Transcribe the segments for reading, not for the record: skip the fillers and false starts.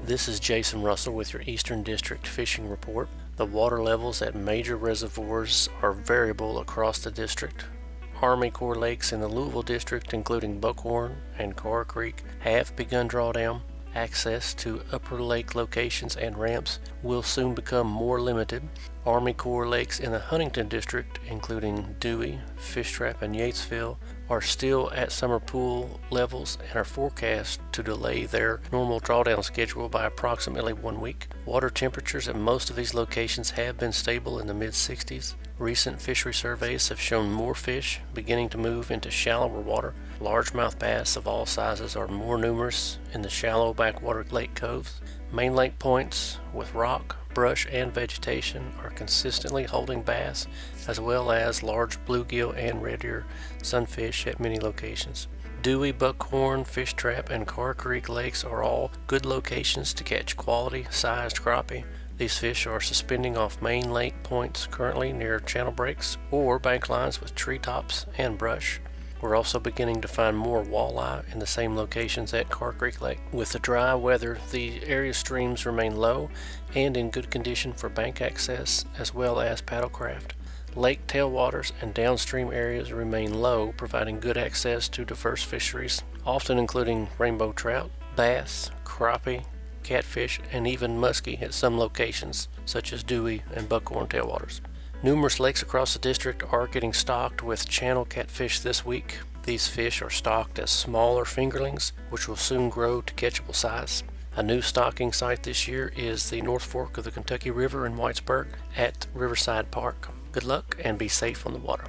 This is Jason Russell with your Eastern District Fishing Report. The water levels at major reservoirs are variable across the district. Army Corps lakes in the Louisville District, including Buckhorn and Carr Creek, have begun drawdown. Access to upper lake locations and ramps will soon become more limited. Army Corps lakes in the Huntington District, including Dewey, Fish Trap, and Yatesville, are still at summer pool levels and are forecast to delay their normal drawdown schedule by approximately 1 week. Water temperatures at most of these locations have been stable in the mid-60s. Recent fishery surveys have shown more fish beginning to move into shallower water. Largemouth bass of all sizes are more numerous in the shallow backwater lake coves. Main lake points with rock, brush, and vegetation are consistently holding bass, as well as large bluegill and red ear sunfish at many locations. Dewey, Buckhorn, Fish Trap, and Carr Creek lakes are all good locations to catch quality-sized crappie. These fish are suspending off main lake points currently near channel breaks or bank lines with treetops and brush. We're also beginning to find more walleye in the same locations at Carr Creek Lake. With the dry weather, the area streams remain low and in good condition for bank access as well as paddlecraft. Lake tailwaters and downstream areas remain low, providing good access to diverse fisheries, often including rainbow trout, bass, crappie, catfish, and even muskie at some locations, such as Dewey and Buckhorn tailwaters. Numerous lakes across the district are getting stocked with channel catfish this week. These fish are stocked as smaller fingerlings, which will soon grow to catchable size. A new stocking site this year is the North Fork of the Kentucky River in Whitesburg at Riverside Park. Good luck and be safe on the water.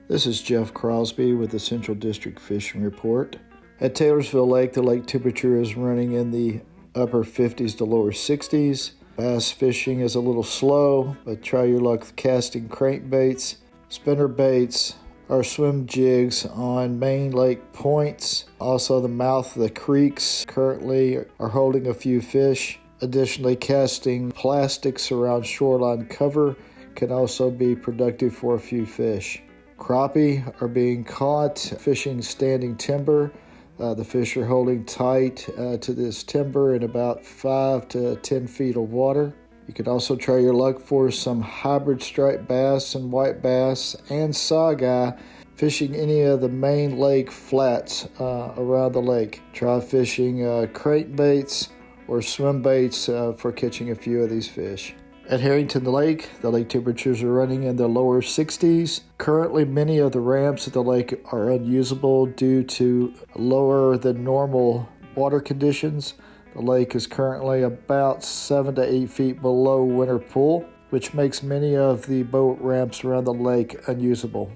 This is Jeff Crosby with the Central District Fishing Report. At Taylorsville Lake, the lake temperature is running in the upper 50s to lower 60s. Bass fishing is a little slow, but try your luck casting crankbaits, spinner baits, or swim jigs on main lake points. Also, the mouth of the creeks currently are holding a few fish. Additionally, casting plastics around shoreline cover can also be productive for a few fish. Crappie are being caught fishing standing timber. The fish are holding tight to this timber in about 5 to 10 feet of water. You can also try your luck for some hybrid striped bass and white bass and saugeye fishing any of the main lake flats around the lake. Try fishing crankbaits or swim baits for catching a few of these fish. At Harrington Lake, the lake temperatures are running in the lower 60s. Currently, many of the ramps at the lake are unusable due to lower than normal water conditions. The lake is currently about 7 to 8 feet below winter pool, which makes many of the boat ramps around the lake unusable.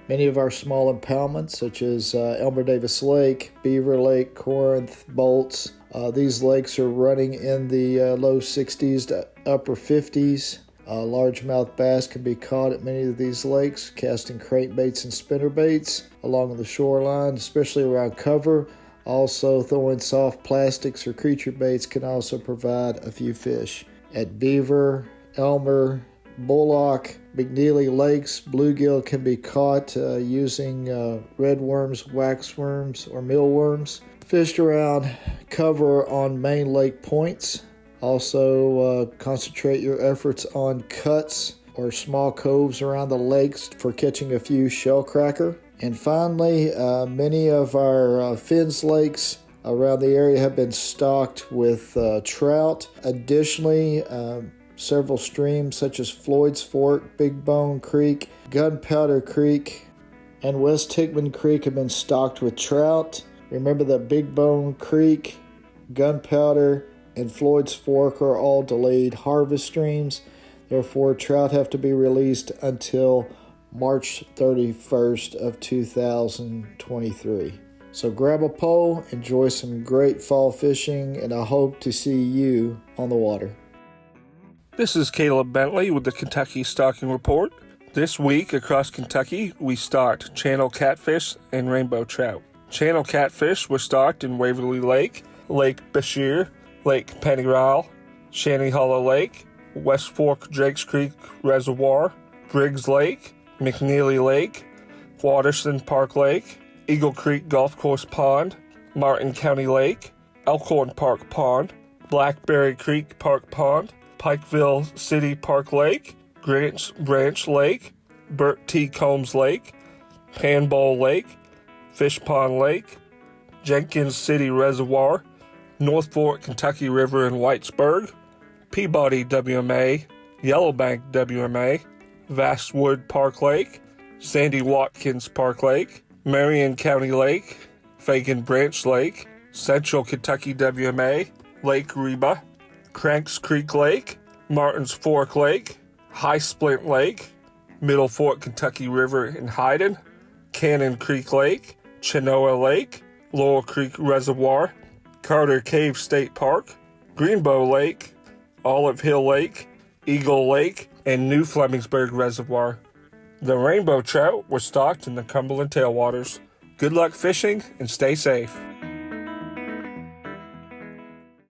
Many of our small impoundments, such as Elmer Davis Lake, Beaver Lake, Corinth, Bolts, these lakes are running in the low 60s to upper 50s. Largemouth bass can be caught at many of these lakes, casting crankbaits and spinnerbaits along the shoreline, especially around cover. Also, throwing soft plastics or creature baits can also provide a few fish. At Beaver, Elmer, Bullock, McNeely Lakes, bluegill can be caught using redworms, waxworms, or mealworms. Fished around cover on main lake points. Also, concentrate your efforts on cuts or small coves around the lakes for catching a few shellcracker. And finally, many of our Finns lakes around the area have been stocked with trout. Additionally, several streams such as Floyd's Fork, Big Bone Creek, Gunpowder Creek, and West Hickman Creek have been stocked with trout. Remember that Big Bone Creek, Gunpowder, and Floyd's Fork are all delayed harvest streams. Therefore, trout have to be released until March 31st of 2023. So grab a pole, enjoy some great fall fishing, and I hope to see you on the water. This is Caleb Bentley with the Kentucky Stocking Report. This week across Kentucky, we stocked channel catfish and rainbow trout. Channel catfish were stocked in Waverly Lake, Lake Bashir, Lake Penny Ryle, Shanty Hollow Lake, West Fork Drakes Creek Reservoir, Briggs Lake, McNeely Lake, Waterston Park Lake, Eagle Creek Golf Course Pond, Martin County Lake, Elkhorn Park Pond, Blackberry Creek Park Pond, Pikeville City Park Lake, Grants Branch Lake, Burt T. Combs Lake, Panball Lake, Fish Pond Lake, Jenkins City Reservoir, North Fork Kentucky River in Whitesburg, Peabody WMA, Yellowbank WMA, Vastwood Park Lake, Sandy Watkins Park Lake, Marion County Lake, Fagan Branch Lake, Central Kentucky WMA, Lake Reba, Cranks Creek Lake, Martins Fork Lake, High Splint Lake, Middle Fork Kentucky River in Hyden, Cannon Creek Lake, Chenoa Lake, Laurel Creek Reservoir, Carter Cave State Park, Greenbow Lake, Olive Hill Lake, Eagle Lake, and New Flemingsburg Reservoir. The rainbow trout were stocked in the Cumberland tailwaters. Good luck fishing and stay safe.